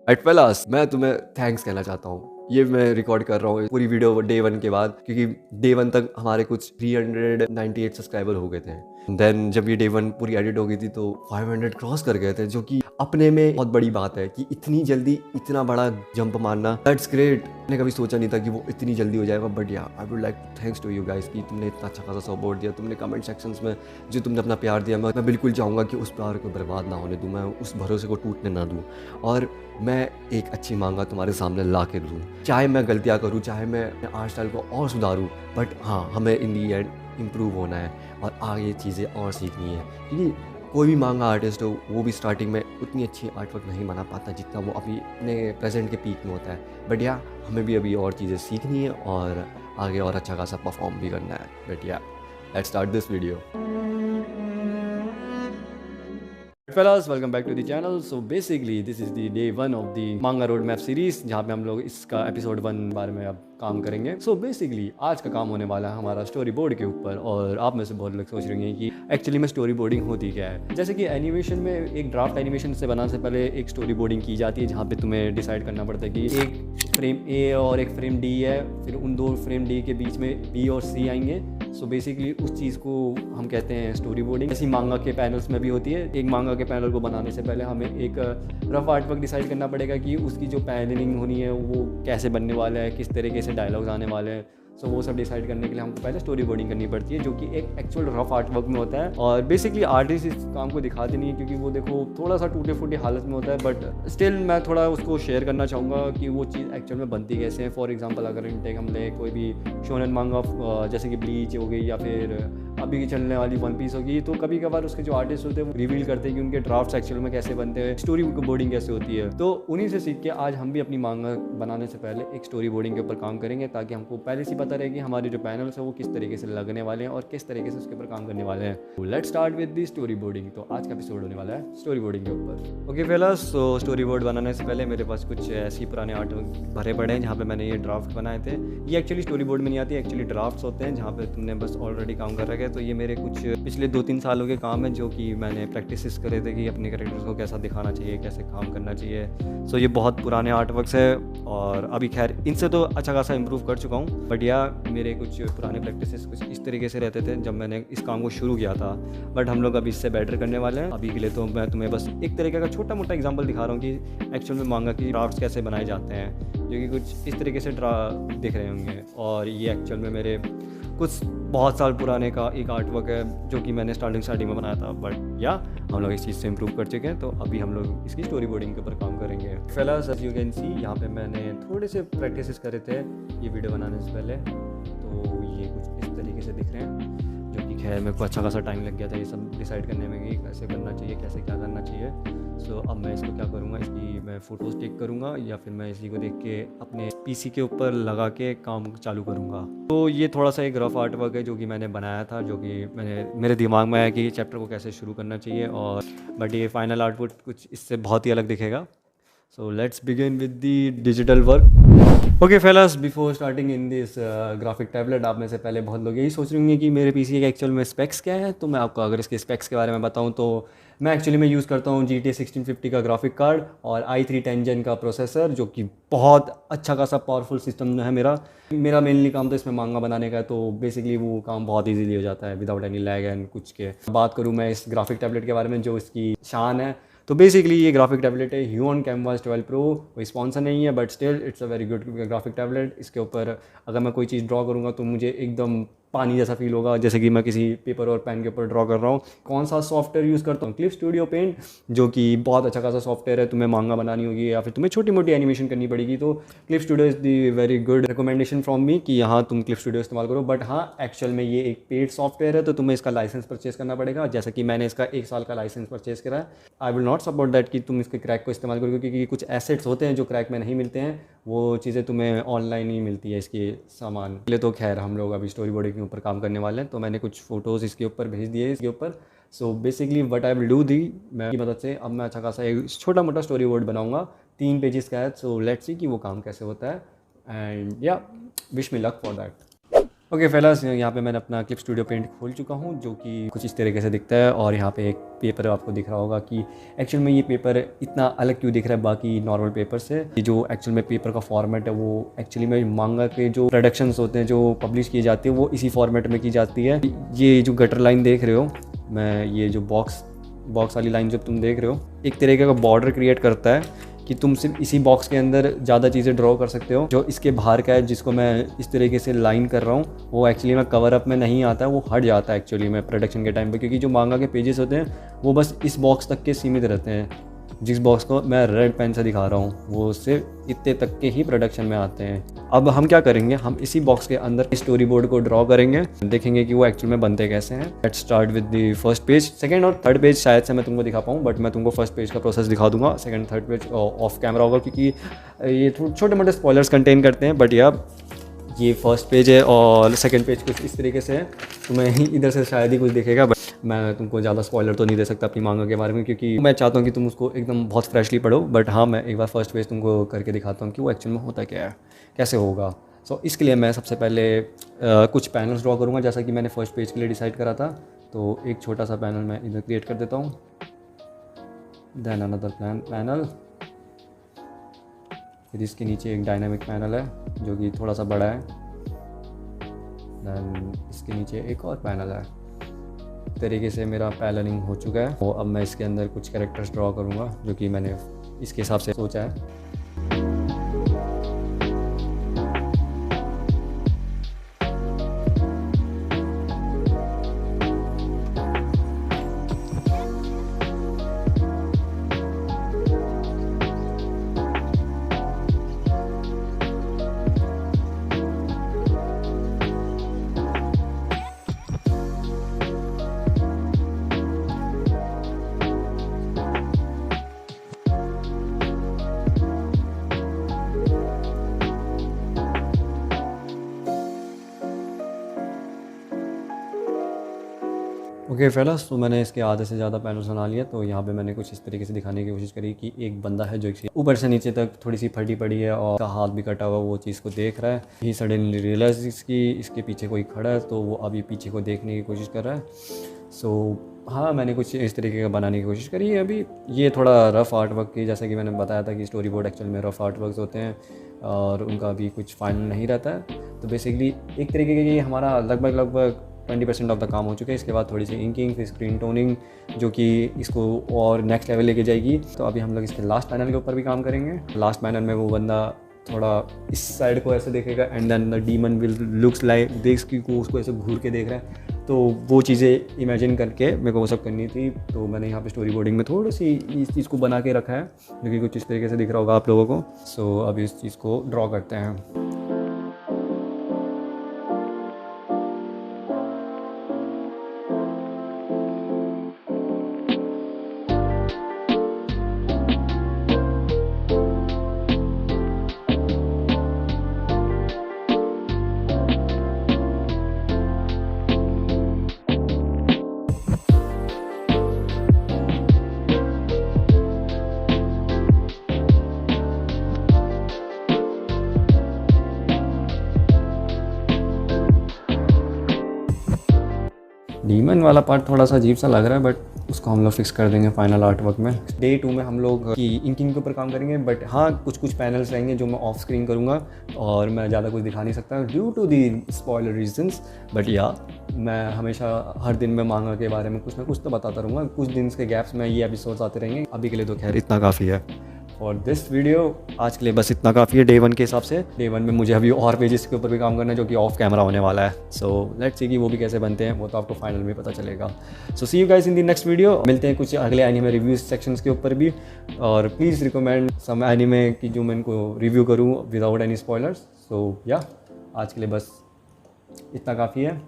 Eight fellas मैं तुम्हें thanks कहना चाहता हूँ। ये मैं रिकॉर्ड कर रहा हूँ पूरी वीडियो डे 1 के बाद, क्योंकि डे 1 तक हमारे कुछ 398 सब्सक्राइबर हो गए थे। देन जब ये डे 1 पूरी एडिट हो गई थी तो 500 क्रॉस कर गए थे, जो कि अपने में बहुत बड़ी बात है कि इतनी जल्दी इतना बड़ा जंप मारना, दैट्स ग्रेट। मैंने कभी सोचा नहीं था कि वो इतनी जल्दी हो जाएगा, but yeah I would like thanks to you guys कि तुमने इतना अच्छा खासा सपोर्ट दिया। तुमने कमेंट सेक्शंस में जो तुमने अपना प्यार दिया, मैं बिल्कुल चाहूँगा कि उस प्यार को बर्बाद ना होने दूँ, मैं उस भरोसे को टूटने ना दूँ, और मैं एक अच्छी मांगा तुम्हारे सामने ला के दूँ। चाहे मैं गलतियाँ करूँ, चाहे मैं आर्ट स्टाइल को और सुधारूँ, बट हाँ, हमें इन दी एंड इम्प्रूव होना है और आगे चीज़ें और सीखनी है। क्योंकि कोई भी मांगा आर्टिस्ट हो, वो भी स्टार्टिंग में उतनी अच्छी आर्ट वर्क नहीं बना पाता जितना वो अभी अपने प्रेजेंट के पीक में होता है। बट या हमें भी अभी और चीज़ें सीखनी है और आगे और अच्छा खासा परफॉर्म भी करना है। बट या let's start this video. Fellas, welcome back to the channel. So basically this is the day 1 of the manga roadmap series, जहाँ पे हम लोग इसका एपिसोड 1 बारे में अब काम करेंगे। So basically आज का काम होने वाला है हमारा स्टोरी बोर्ड के ऊपर, और आप में से बहुत लोग सोच रहे हैं कि एक्चुअली में स्टोरी बोर्डिंग होती क्या है। जैसे कि एनिमेशन में एक ड्राफ्ट एनिमेशन से बनाने से पहले एक स्टोरी बोर्डिंग की जाती है, जहाँ पे तुम्हें डिसाइड करना पड़ता है कि एक फ्रेम ए और एक फ्रेम डी है, फिर उन दो फ्रेम डी के बीच में बी और सी आएंगे। सो बेसिकली उस चीज़ को हम कहते हैं स्टोरी बोर्डिंग। ऐसी मांगा के पैनल्स में भी होती है। एक मांगा के पैनल को बनाने से पहले हमें एक रफ आर्ट वर्क डिसाइड करना पड़ेगा कि उसकी जो पैनलिंग होनी है वो कैसे बनने वाला है, किस तरीके से डायलॉग्स आने वाले हैं। सो वो सब डिसाइड करने के लिए हमको पहले स्टोरी बोर्डिंग करनी पड़ती है, जो कि एक एक्चुअल रफ आर्ट वर्क में होता है। और बेसिकली आर्टिस्ट इस काम को दिखाते नहीं है, क्योंकि वो देखो थोड़ा सा टूटे फूटे हालत में होता है, बट स्टिल मैं थोड़ा उसको शेयर करना चाहूँगा कि वो चीज़ एक्चुअल में बनती कैसे है। फॉर एग्जांपल अगर इनटेक हम ले कोई भी शोनेन मांगा, जैसे कि ब्लीच हो गई या फिर अभी की चलने वाली वन पीस होगी, तो कभी कभार उसके जो आर्टिस्ट होते हैं वो रिवील करते हैं कि उनके ड्राफ्ट्स एक्चुअल में कैसे बनते हैं, स्टोरी बोर्डिंग कैसे होती है। तो उन्हीं से सीख के आज हम भी अपनी मांगा बनाने से पहले एक स्टोरी बोर्डिंग के ऊपर काम करेंगे, ताकि हमको पहले से पता रहे कि हमारे जो पैनल्स है वो किस तरीके से लगने वाले हैं और किस तरीके से उसके ऊपर काम करने वाले हैं। Let's start with the story boarding. तो आज का एपिसोड होने वाला है स्टोरी बोर्डिंग के ऊपर। ओके फेलस, तो स्टोरी बोर्ड बनाने से पहले मेरे पास कुछ ऐसे पुराने आर्ट भरे पड़े हैं जहाँ पे मैंने ये ड्राफ्ट बनाए थे। ये एक्चुअली स्टोरी बोर्ड में नहीं आती, एक्चुअली ड्राफ्ट्स होते हैं जहाँ पे तुमने बस ऑलरेडी काम कर रखा है। तो ये मेरे कुछ पिछले 2-3 सालों के काम है, जो कि मैंने प्रैक्टिस करे थे कि अपने कैरेक्टर्स को कैसा दिखाना चाहिए, कैसे काम करना चाहिए। सो ये बहुत पुराने आर्ट वर्क्स है, और अभी खैर इनसे तो अच्छा खासा इंप्रूव कर चुका हूँ, बट या मेरे कुछ पुराने प्रैक्टिसेस कुछ इस तरीके से रहते थे जब मैंने इस काम को शुरू किया था। बट हम लोग अभी इससे बेटर करने वाले हैं। अभी के लिए तो मैं तुम्हें बस एक तरीके का छोटा मोटा एग्जांपल दिखा रहा हूँ कि एक्चुअल में मांगा की ड्राफ्ट्स कैसे बनाए जाते हैं, जो कि कुछ इस तरीके से दिख रहे होंगे। और ये एक्चुअल में मेरे कुछ बहुत साल पुराने का एक आर्ट वर्क है, जो कि मैंने स्टार्टिंग में बनाया था। बट या हम लोग इस चीज़ से इम्प्रूव कर चुके हैं, तो अभी हम लोग इसकी स्टोरी बोर्डिंग के ऊपर काम करेंगे। फेलस, एज यू कैन सी, यहाँ पे मैंने थोड़े से प्रैक्टिस करे थे ये वीडियो बनाने से पहले। तो ये कुछ इस तरीके से दिख रहे हैं, जो कि खैर मेरे को अच्छा खासा टाइम लग गया था ये सब डिसाइड करने में कि कैसे करना चाहिए, कैसे क्या करना चाहिए। सो अब मैं इसको क्या करूँगा, इसकी मैं फ़ोटोज़ टेक करूँगा या फिर मैं इसी को देख के अपने पीसी के ऊपर लगा के काम चालू करूँगा। तो ये थोड़ा सा एक रफ आर्ट वर्क है जो कि मैंने बनाया था, जो कि मेरे दिमाग में आया कि ये चैप्टर को कैसे शुरू करना चाहिए, और बट ये फाइनल आउटपुट कुछ इससे बहुत ही अलग दिखेगा। So let's begin with the digital work. Okay fellas, before starting in this graphic tablet, आप में से पहले बहुत लोग यही सोच रहे होंगे कि मेरे पीसी के एक्चुअल में स्पेक्स क्या है। तो मैं आपको अगर इसके स्पेक्स के बारे में बताऊं, तो मैं एक्चुअली में यूज़ करता हूं GTX 1650 का ग्राफिक कार्ड और i3 10 Gen का प्रोसेसर, जो कि बहुत अच्छा खासा पावरफुल सिस्टम है। मेरा मेनली काम तो इसमें मांगा बनाने का है, तो बेसिकली वो काम बहुत ईजीली हो जाता है विदाउट एनी लैग एंड कुछ के। बात करूँ मैं इस ग्राफिक टैबलेट के बारे में, जो इसकी शान है, तो बेसिकली ये ग्राफिक टैबलेट है ह्यून कैनवास 12 प्रो। कोई स्पॉन्सर नहीं है, but still it's a very good graphic tablet. इसके ऊपर अगर मैं कोई चीज़ ड्रॉ करूँगा तो मुझे एकदम पानी जैसा फील होगा, जैसे कि मैं किसी पेपर और पेन के ऊपर ड्रॉ कर रहा हूँ। कौन सा सॉफ्टवेयर यूज़ करता हूँ? क्लिप स्टूडियो पेंट, जो कि बहुत अच्छा खासा सॉफ्टवेयर है। तुम्हें मांगा बनानी होगी या फिर तुम्हें छोटी मोटी एनिमेशन करनी पड़ेगी, तो clip studio is the very good recommendation from me कि यहाँ तुम क्लिप स्टूडियो इस्तेमाल करो। बट हाँ, एक्चुअल में ये एक पेड सॉफ्टवेयर है, तो तुम्हें इसका लाइसेंस परचेस करना पड़ेगा, जैसा कि मैंने इसका 1 साल का लाइसेंस परचेस करा है। I will not support that कि तुम इसके क्रैक को इस्तेमाल करो, क्योंकि कुछ एसेट्स होते हैं जो क्रैक में नहीं मिलते हैं, वो चीज़ें तुम्हें ऑनलाइन ही मिलती है इसके सामान के लिए। तो खैर हम लोग अभी स्टोरी बोर्डिंग के ऊपर काम करने वाले हैं, तो मैंने कुछ फ़ोटोज़ इसके ऊपर भेज दिए इसके ऊपर। So basically what I will do the, मैं की मदद से अब मैं अच्छा खासा एक छोटा मोटा स्टोरी बोर्ड बनाऊंगा, 3 पेजेस का है। सो लेट्स सी कि वो काम कैसे होता है, एंड या wish me luck for that. Okay fellas, यहाँ पे मैंने अपना क्लिप स्टूडियो पेंट खोल चुका हूँ, जो कि कुछ इस तरीके से दिखता है। और यहाँ पे एक पेपर आपको दिख रहा होगा कि एक्चुअल में ये पेपर इतना अलग क्यों दिख रहा है बाकी नॉर्मल पेपर से। ये जो एक्चुअल में पेपर का फॉर्मेट है वो एक्चुअली में मांगा के जो प्रोडक्शंस होते हैं जो पब्लिश की जाती है वो इसी फॉर्मेट में की जाती है। ये जो गटर लाइन देख रहे हो, मैं ये जो बॉक्स वाली लाइन जब तुम देख रहे हो, एक तरीके का बॉर्डर क्रिएट करता है कि तुम सिर्फ इसी बॉक्स के अंदर ज़्यादा चीज़ें ड्रॉ कर सकते हो। जो इसके बाहर का है जिसको मैं इस तरीके से लाइन कर रहा हूँ वो एक्चुअली में कवर अप में नहीं आता है, वो हट जाता है एक्चुअली में प्रोडक्शन के टाइम पे, क्योंकि जो मांगा के पेजेस होते हैं वो बस इस बॉक्स तक के सीमित रहते हैं। जिस बॉक्स को मैं रेड पेन से दिखा रहा हूँ वो सिर्फ इतने तक के ही प्रोडक्शन में आते हैं। अब हम क्या करेंगे, हम इसी बॉक्स के अंदर स्टोरी बोर्ड को ड्रॉ करेंगे, देखेंगे कि वो एक्चुअल में बनते कैसे हैं। Let's start with the first page. Second और थर्ड पेज शायद से मैं तुमको दिखा पाऊँ, बट मैं तुमको फर्स्ट पेज का प्रोसेस दिखा दूंगा। Second third page of camera होगा, क्योंकि ये छोटे मोटे स्पॉयलर्स कंटेन करते हैं। बट या ये फर्स्ट पेज है और सेकंड पेज कुछ इस तरीके से है, तुम्हें इधर से शायद ही कुछ दिखेगा। बट मैं तुमको ज़्यादा स्पॉइलर तो नहीं दे सकता अपनी मांगा के बारे में, क्योंकि मैं चाहता हूँ कि तुम उसको एकदम बहुत फ्रेशली पढ़ो। बट हाँ, मैं एक बार फर्स्ट पेज तुमको करके दिखाता हूँ कि वो एक्चुअल में होता क्या है, कैसे होगा। सो इसके लिए मैं सबसे पहले कुछ पैनल्स ड्रॉ करूँगा, जैसा कि मैंने फर्स्ट पेज के लिए डिसाइड करा था। तो एक छोटा सा पैनल मैं इधर क्रिएट कर देता हूँ, देन अनदर पैनल, फिर इसके नीचे एक डायनामिक पैनल है जो कि थोड़ा सा बड़ा है, देन इसके नीचे एक और पैनल है। तरीके से मेरा पैनलिंग हो चुका है। तो अब मैं इसके अंदर कुछ कैरेक्टर्स ड्रॉ करूँगा जो कि मैंने इसके हिसाब से सोचा है। ओके फेलस, तो मैंने इसके आधे से ज़्यादा पैनल्स बना लिया। तो यहाँ पे मैंने कुछ इस तरीके से दिखाने की कोशिश करी कि एक बंदा है जो ऊपर से नीचे तक थोड़ी सी फटी पड़ी है और उसका हाथ भी कटा हुआ, वो चीज़ को देख रहा है। ही सडनली रियलाइज कि इसके पीछे कोई खड़ा है, तो वो अभी पीछे को देखने की कोशिश कर रहा है। सो हाँ, मैंने कुछ इस तरीके का बनाने की कोशिश करी है। अभी ये थोड़ा रफ़ आर्ट वर्क की, जैसा कि मैंने बताया था कि स्टोरी बोर्ड एक्चुअल में रफ़ आर्ट वर्क होते हैं और उनका भी कुछ फाइनल नहीं रहता है। तो बेसिकली एक तरीके का ये हमारा लगभग 20% ऑफ द काम हो चुका है। इसके बाद थोड़ी सी इंकिंग, फिर स्क्रीन टोनिंग, जो कि इसको और नेक्स्ट लेवल लेके जाएगी। तो अभी हम लोग इसके लास्ट पैनल के ऊपर भी काम करेंगे। लास्ट पैनल में वो बंदा थोड़ा इस साइड को ऐसे देखेगा and then the demon will looks like देख कि को उसको ऐसे घूर के देख रहा है। तो वो चीज़ें इमेजिन करके मेरे को वो सब करनी थी। तो मैंने यहाँ पे स्टोरी बोर्डिंग में थोड़ी सी इस चीज़ को बना के रखा है, जो कि कुछ इस तरीके से दिख रहा होगा आप लोगों को। सो अभी इस चीज़ को ड्रॉ करते हैं। डीमन वाला पार्ट थोड़ा सा अजीब सा लग रहा है, बट उसको हम लोग फिक्स कर देंगे फाइनल आर्ट वर्क में। डे 2 में हम लोग की इंकिंग के ऊपर काम करेंगे। बट हाँ, कुछ पैनल्स रहेंगे जो मैं ऑफ स्क्रीन करूँगा और मैं ज़्यादा कुछ दिखा नहीं सकता due to the spoiler reasons. But yeah मैं हमेशा हर दिन में मांगा के बारे में कुछ ना कुछ तो बताता रहूँगा। कुछ दिन के गैप्स में ये एपिसोड्स आते रहेंगे। अभी के लिए तो खैर इतना काफ़ी है और दिस वीडियो। आज के लिए बस इतना काफ़ी है डे 1 के हिसाब से। डे 1 में मुझे अभी और पेजेस के ऊपर भी काम करना है जो कि ऑफ कैमरा होने वाला है। सो लेट्स सी कि वो भी कैसे बनते हैं, वो तो आपको फाइनल में पता चलेगा। So see you guys in the next video. मिलते हैं कुछ अगले एनीमे रिव्यूज सेक्शंस के ऊपर भी, और प्लीज़ रिकमेंड सम एनीमे की जो मैं इनको रिव्यू करूँ विदाउट एनी स्पॉयलर्स। सो या आज के लिए बस इतना काफ़ी है।